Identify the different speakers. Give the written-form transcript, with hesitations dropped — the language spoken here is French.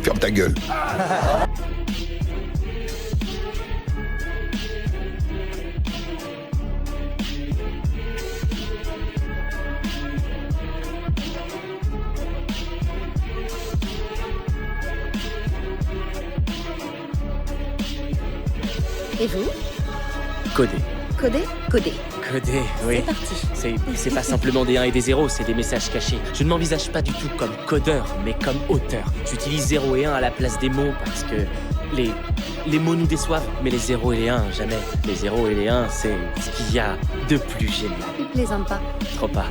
Speaker 1: Ferme ta gueule.
Speaker 2: Et vous?
Speaker 3: Coder.
Speaker 2: Coder? Coder.
Speaker 3: Coder, oui.
Speaker 2: C'est parti.
Speaker 3: C'est pas simplement des 1 et des 0, c'est des messages cachés. Je ne m'envisage pas du tout comme codeur, mais comme auteur. J'utilise 0 et 1 à la place des mots parce que les mots nous déçoivent, mais les 0 et les 1, jamais. Les 0 et les 1, c'est ce qu'il y a de plus génial.
Speaker 2: Il plaisante pas.
Speaker 3: Trop pas.